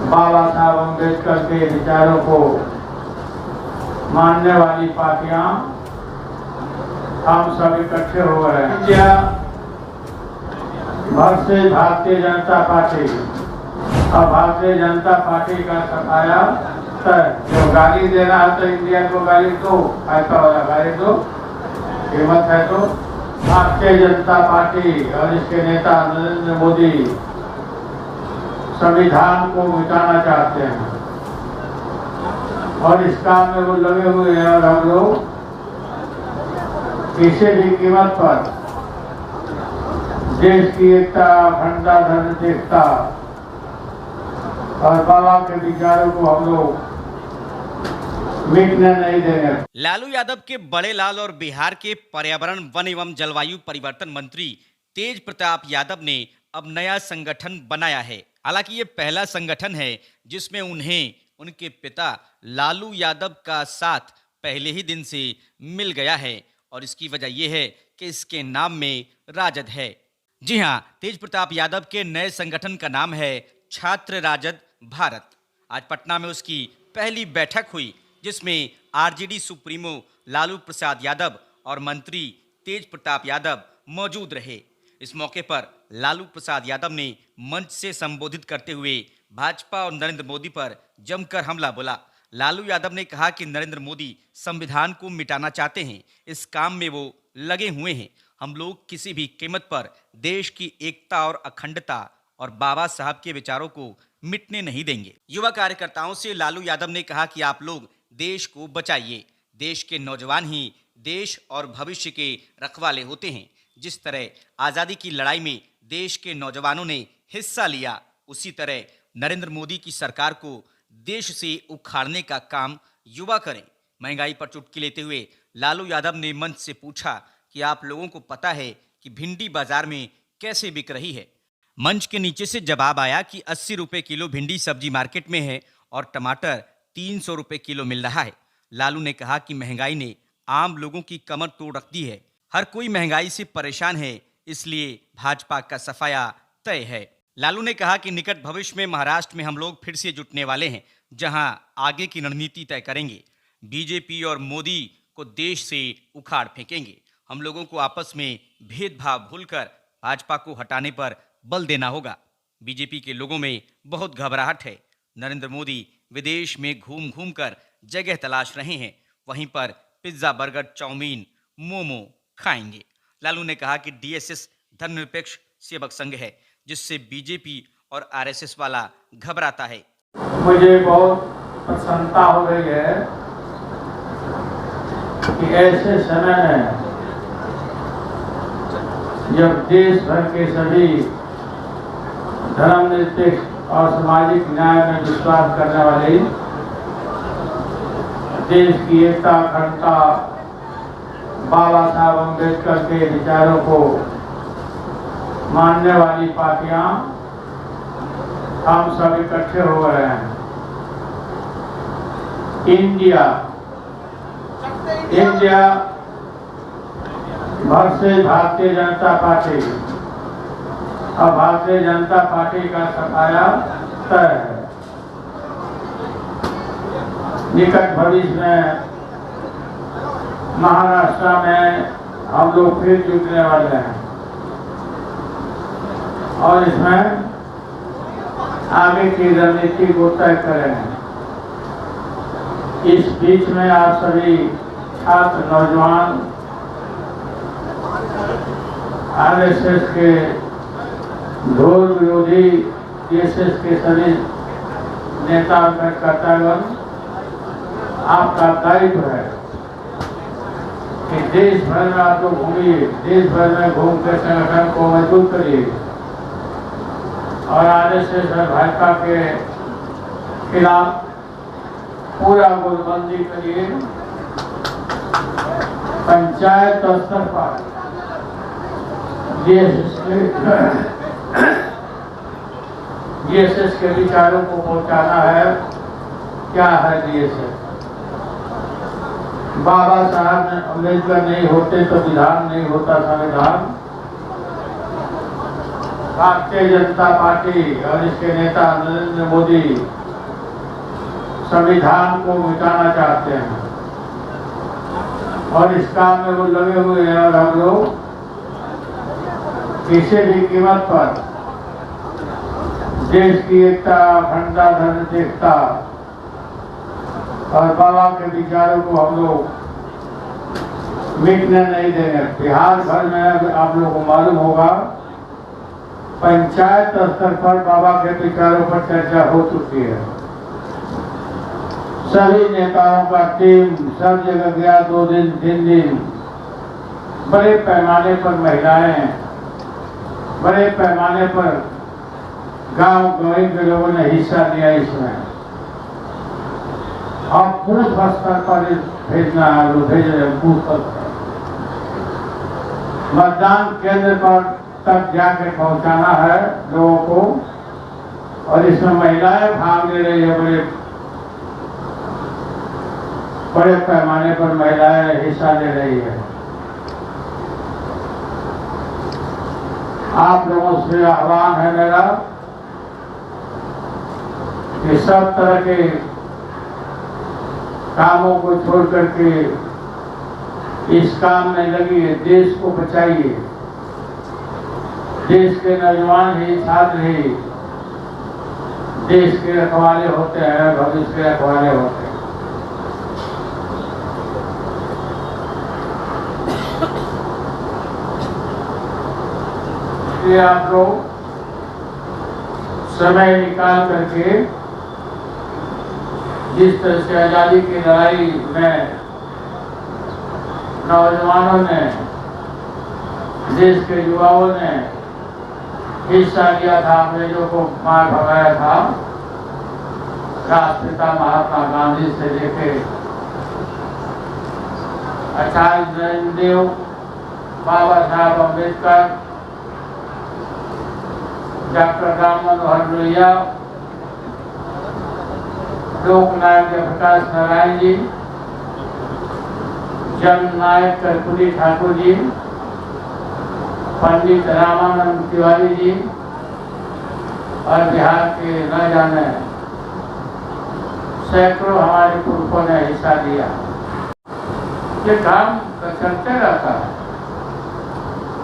बाबा साहब अम्बेडकर के विचारों को मानने वाली पार्टियां हम सब इकट्ठे हो रहे हैं। इंडिया भर से भारतीय जनता पार्टी और भारतीय जनता पार्टी का सफाया तय। जो गाली देना है तो इंडिया को गाली दो, ऐसा वाला गाली दो, हिम्मत है तो। भारतीय जनता पार्टी और इसके नेता नरेंद्र मोदी संविधान को मिटाना चाहते हैं और इस काम में वो लगे हुए हैं और हम लोग किसी भी कीमत पर देश की एकता, अखंडता, धर्मनिरपेक्षता और बाबा के विचारों को हम लोग मिटने नहीं देंगे। लालू यादव के बड़े लाल और बिहार के पर्यावरण, वन एवं जलवायु परिवर्तन मंत्री तेज प्रताप यादव ने अब नया संगठन बनाया है। हालांकि ये पहला संगठन है जिसमें उन्हें उनके पिता लालू यादव का साथ पहले ही दिन से मिल गया है और इसकी वजह यह है कि इसके नाम में राजद है। जी हां, तेज प्रताप यादव के नए संगठन का नाम है छात्र राजद भारत। आज पटना में उसकी पहली बैठक हुई जिसमें आरजेडी सुप्रीमो लालू प्रसाद यादव और मंत्री तेज प्रताप यादव मौजूद रहे। इस मौके पर लालू प्रसाद यादव ने मंच से संबोधित करते हुए भाजपा और नरेंद्र मोदी पर जमकर हमला बोला। लालू यादव ने कहा कि नरेंद्र मोदी संविधान को मिटाना चाहते हैं, इस काम में वो लगे हुए हैं। हम लोग किसी भी कीमत पर देश की एकता और अखंडता और बाबा साहब के विचारों को मिटने नहीं देंगे। युवा कार्यकर्ताओं से लालू यादव ने कहा कि आप लोग देश को बचाइए। देश के नौजवान ही देश और भविष्य के रखवाले होते हैं। जिस तरह आज़ादी की लड़ाई में देश के नौजवानों ने हिस्सा लिया, उसी तरह नरेंद्र मोदी की सरकार को देश से उखाड़ने का काम युवा करें। महंगाई पर चुटकी लेते हुए लालू यादव ने मंच से पूछा कि आप लोगों को पता है कि भिंडी बाजार में कैसे बिक रही है। मंच के नीचे से जवाब आया कि 80 रुपये किलो भिंडी सब्जी मार्केट में है और टमाटर 300 रुपये किलो मिल रहा है। लालू ने कहा कि महंगाई ने आम लोगों की कमर तोड़ रख दी है। हर कोई महंगाई से परेशान है, इसलिए भाजपा का सफाया तय है। लालू ने कहा कि निकट भविष्य में महाराष्ट्र में हम लोग फिर से जुटने वाले हैं, जहां आगे की रणनीति तय करेंगे। बीजेपी और मोदी को देश से उखाड़ फेंकेंगे। हम लोगों को आपस में भेदभाव भूलकर भाजपा को हटाने पर बल देना होगा। बीजेपी के लोगों में बहुत घबराहट है। नरेंद्र मोदी विदेश में घूम घूम कर जगह तलाश रहे हैं, वहीं पर पिज्जा, बर्गर, चाउमीन, मोमो खाएंगे। लालू ने कहा कि डीएसएस धर्मनिरपेक्ष सेवक संघ है, जिससे बीजेपी और आरएसएस वाला घबराता है। मुझे बहुत प्रसन्नता हो रही है कि ऐसे समय में जब देश भर के सभी धर्मनिरपेक्ष और सामाजिक न्याय में विश्वास करने वाले, देश की एकता, अखंडता, बाबा साहब अम्बेडकर के विचारों को मानने वाली पार्टियां हम सब इकट्ठे हो रहे हैं। इंडिया भर से भारतीय जनता पार्टी और भारतीय जनता पार्टी का सफाया तय है। निकट भविष्य में महाराष्ट्र में हम लोग फिर जुटने वाले हैं और इसमें आगे की रणनीति को तय करेंगे। इस बीच में आप सभी छात्र, नौजवान, आरएसएस के घोर विरोधी, डीएसएस के सभी नेता और कार्यकर्तागण, आपका दायित्व है कि देश भर में आप लोग घूमिए, देश भर में घूम कर संगठन को मजबूत करिए और आरएसएस और भाजपा के खिलाफ पूरा गोलबंदी करिए। पंचायत स्तर पर डीएसएस के विचारों को पहुंचाना है। क्या है डीएसएस? बाबा साहब अम्बेडकर नहीं होते तो विधान नहीं होता, संविधान। भारतीय जनता पार्टी और इसके नेता नरेंद्र मोदी संविधान को मिटाना चाहते हैं और इस काम में वो लगे हुए हैं। और हम लोग किसी भी कीमत पर देश की एकता, अखंडता, धर्मनिरपेक्षता और बाबा के विचारों को हम लोग मिटने नहीं देंगे। बिहार भर में आप लोगों को मालूम होगा, पंचायत स्तर पर बाबा के विचारों पर चर्चा हो चुकी है। सभी नेताओं का टीम सब जगह गया, 2 दिन 3 दिन। बड़े पैमाने पर महिलाएं, बड़े पैमाने पर गांव गंवई के लोगों ने हिस्सा लिया इसमें। अब बूथ स्तर पर भेजना है, लोग भेज रहे हैं बूथ स्तर। मतदान केंद्र पर तक जाके पहुंचाना है लोगों को। और इसमें महिलाएं भाग ले रही है, बड़े पैमाने पर महिलाएं हिस्सा ले रही है। आप लोगों से आह्वान है मेरा कि सब तरह के कामों को छोड़ करके इस काम में लगिए, देश को बचाइए। देश के नौजवान ही, छात्र ही देश के रखवाले होते हैं, भविष्य के रखवाले होते हैं। इसलिए आप लोग समय निकाल करके जिस तरह से आजादी की लड़ाई में नौजवानों ने, देश के युवाओं ने हिस्सा लिया था, अंग्रेजों को मार भगाया था, राष्ट्रपिता महात्मा गांधी से लेके आचार्य नरेंद्र देव, बाबा साहब अम्बेडकर, डॉक्टर राम मनोहर लोहिया, लोकनायक जयप्रकाश नारायण जी, जननायक कर्पूरी ठाकुर जी, पंडित रामानंद तिवारी जी और बिहार के न जाने सैकड़ों हमारे पुरखों ने हिस्सा लिया। ये काम चलते रहता है,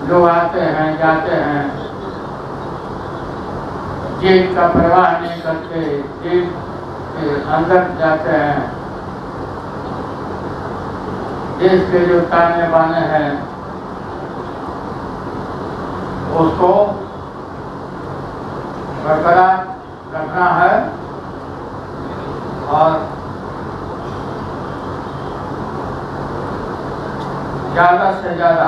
लोग आते हैं जाते हैं, जेल का परवाह नहीं करते, जेल के अंदर जाते हैं। देश के जो ताने बाने हैं उसको बरकरार रखना है और ज्यादा से ज्यादा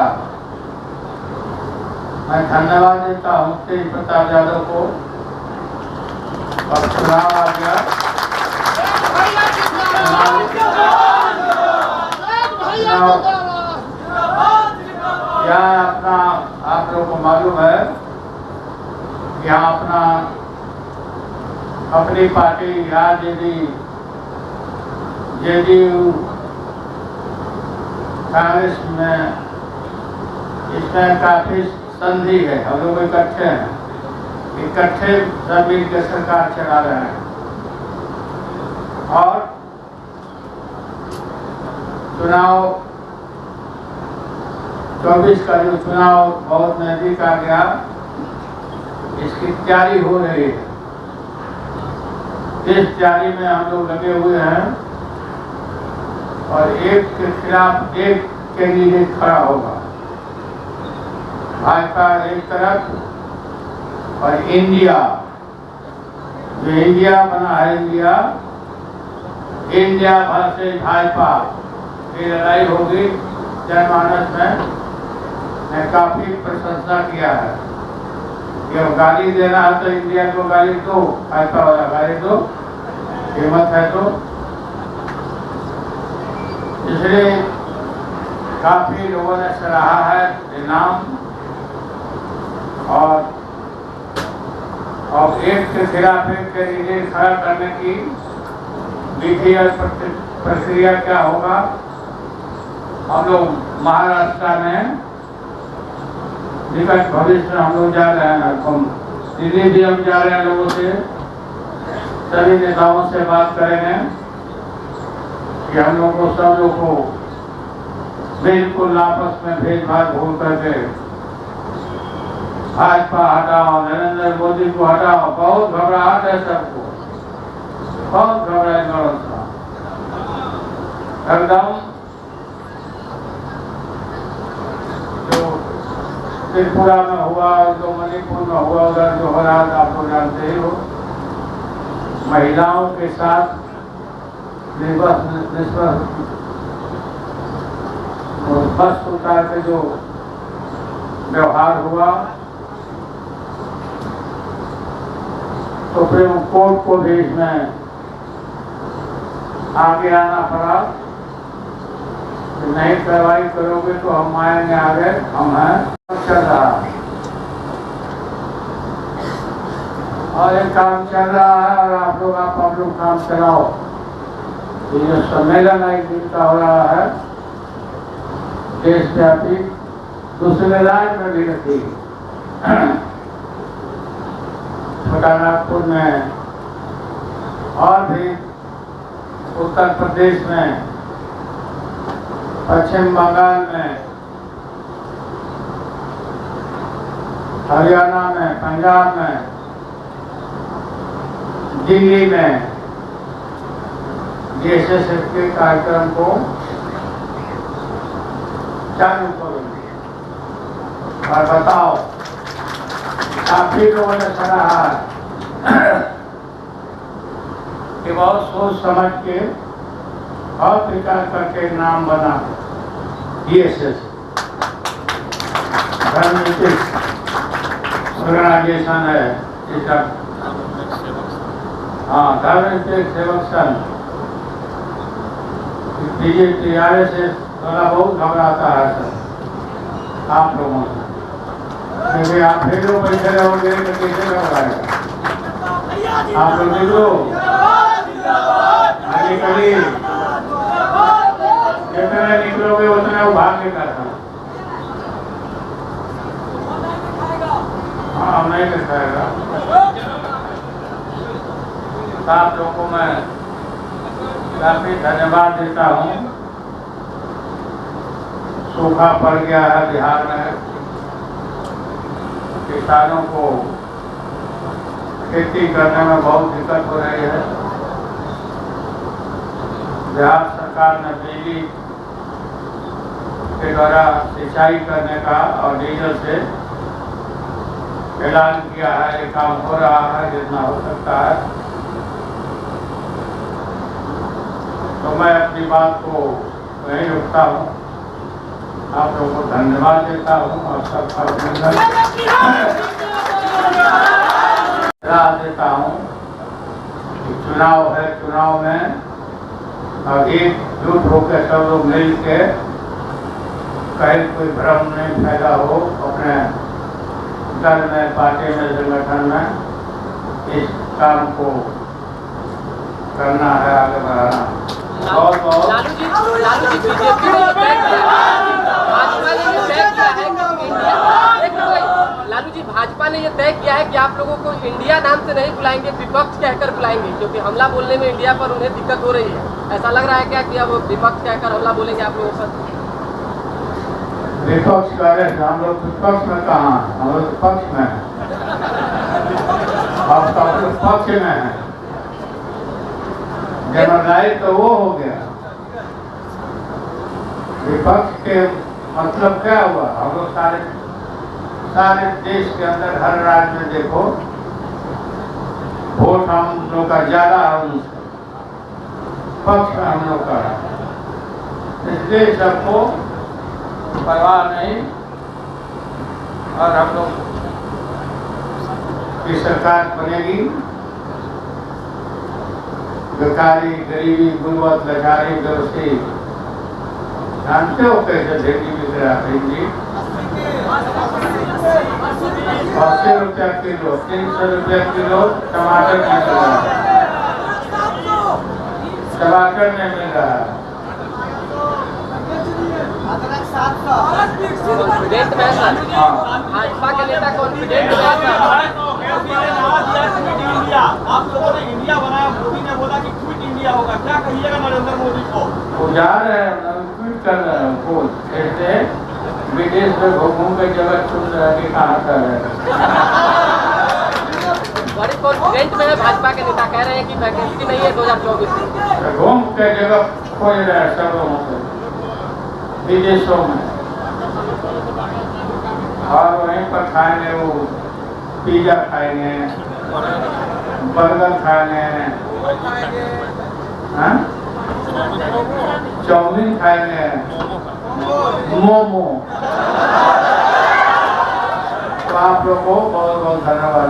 मैं धन्यवाद देता हूँ तेज प्रताप यादव को। और चुनाव आ गया, यहाँ अपना आप लोगों को मालूम है, यहाँ अपनी पार्टी यहाँ जेडीयू कांग्रेस में इसमें काफी संधि है। हम लोग इकट्ठे सब मिलकर सरकार चला रहे हैं और चुनाव 24 का जो चुनाव बहुत नजदीक आ गया, इसकी तैयारी हो रही है। इस तैयारी में हम लोग लगे हुए हैं और एक के खिलाफ एक कैंडिडेट खड़ा होगा। भाजपा एक तरफ और इंडिया, जो इंडिया बना है, इंडिया भर से भाजपा की लड़ाई होगी। जनमानस में मैं काफी प्रशंसा किया है कि गाली देना है तो इंडिया को गाली दो, भाजपा वाला गाली दो, हिम्मत है तो। इसलिए काफी लोगों ने सराहा है इनाम और एक के खिलाफ एक कैंडिडेट खड़ा करने की विधि और प्रक्रिया क्या होगा। हम लोग महाराष्ट्र में निकट भविष्य में हम लोग जा रहे हैं, दिल्ली भी हम जा रहे हैं, लोगों से, सभी नेताओं से बात करेंगे कि हम लोग को, सब लोग को बिल्कुल आपस में भेदभाव भूल करके भाजपा हटाओ, नरेंद्र मोदी को हटाओ। बहुत घबराहट है सबको, बहुत घबराहट एकदम। जो त्रिपुरा में हुआ, जो मणिपुर में हुआ, उधर जो हो रहा था आप लोग जानते ही हो, महिलाओं के साथ बस उतार के जो व्यवहार हुआ, सुप्रीम कोर्ट को भी इसमें आगे आना पड़ा कि नहीं कार्रवाई करोगे तो हम आएंगे आगे। हम हैं चल रहा है और एक काम चल रहा है और आप लोग काम चलाओ। ये जो सम्मेलन एक दिन का हो रहा है देशव्यापी, दूसरे राज्य में भी रखी, छोटानागपुर में और भी उत्तर प्रदेश में, पश्चिम बंगाल में, हरियाणा में, पंजाब में, दिल्ली में DSS के कार्यक्रम को चालू करूंगी। और बताओ, काफी लोगों ने सलाह कि बहुत सोच समझ के और विचार करके नाम बना DSS, राजनीतिक ऑर्गेनाइजेशन है इसका। हाँ, राजनीतिक सेवक संघ। बीजेपी RSS थोड़ा बहुत घबराता है सर आप लोगों से, क्योंकि आप फिर लोग बैठे रहोगे तो कैसे घबराएगा। आप लोग निकलो आगे करिए, जितना निकलोगे उतना वो भाग निकलता। हाँ, नहीं दिखाएगा। आप लोगों को मैं काफी धन्यवाद देता हूँ। सूखा पड़ गया है बिहार में, किसानों को खेती करने में बहुत दिक्कत हो रही है। बिहार सरकार ने बिजली के द्वारा सिंचाई करने का और डीजल से ऐलान किया है। ये काम हो रहा है जितना हो सकता है। तो मैं अपनी बात को वहीं रुकता हूँ। आप लोगों को धन्यवाद देता हूँ और सबका राह देता हूँ कि चुनाव है, चुनाव में और एकजुट होकर सब लोग मिल के कहीं कोई भ्रम नहीं पैदा हो अपने दल में, पार्टी में, संगठन में। इस काम को करना है, आगे बढ़ाना। बहुत बहुत लालू जी बीजेपी ने भाजपा ने ये तय किया है कि आप लोगों को इंडिया नाम से नहीं बुलाएंगे, विपक्ष कहकर बुलाएंगे, क्योंकि हमला बोलने में इंडिया पर उन्हें दिक्कत हो रही है। ऐसा लग रहा है क्या कि अब विपक्ष कहकर हमला बोलेंगे आप लोगों पर? विपक्ष करे, हम लोग विपक्ष में कहाँ, हम लोग पक्ष में हैं। अब तो हम लोग पक्ष में हैं। जनरलाइज तो वो हो गया। विपक्ष के मतलब क्या हुआ? हम लोग सारे देश के अंदर हर राज्य में देखो, वोट हम लोग का ज्यादा है उनसे, पक्ष में हम लोग का है। इसलिए सबको परवाह नहीं और हम लोग की सरकार बनेगी। बेकारी, गरीबी, गुर्बत, लाचारी, बेरोजगारी जानते हो कैसे ढेरी बिक रहा है जी? 80 रुपया किलो, 300 रुपया किलो टमाटर मिल रहा है। टमाटर नहीं मिल रहा है। कॉन्फिडेंट में है सर, हाँ भाजपा के नेता कॉन्फिडेंट में है सर। आप लोगों ने इंडिया बनाया, मोदी ने बोला कि क्विट इंडिया होगा, क्या कहिएगा नरेंद्र मोदी को? वो जा रहे हैं, ट्वीट कर रहे हैं, वो कहते हैं विदेश में घूम के जगह चुन रहे कि कहाँ कर रहे हैं। बड़ी कॉन्फिडेंट में है भाजपा के नेता, कह रहे हैं कि वैकेंसी नहीं है 2024 में। घूम के जगह खोज रहे हैं सब लोगों को विदेशों में, और वहीं पर खाएंगे, वो पिज्जा खाएंगे, बर्गर खाएंगे, हाँ? चाउमीन खाएंगे, मोमो। तो आप लोग को बहुत बहुत धन्यवाद।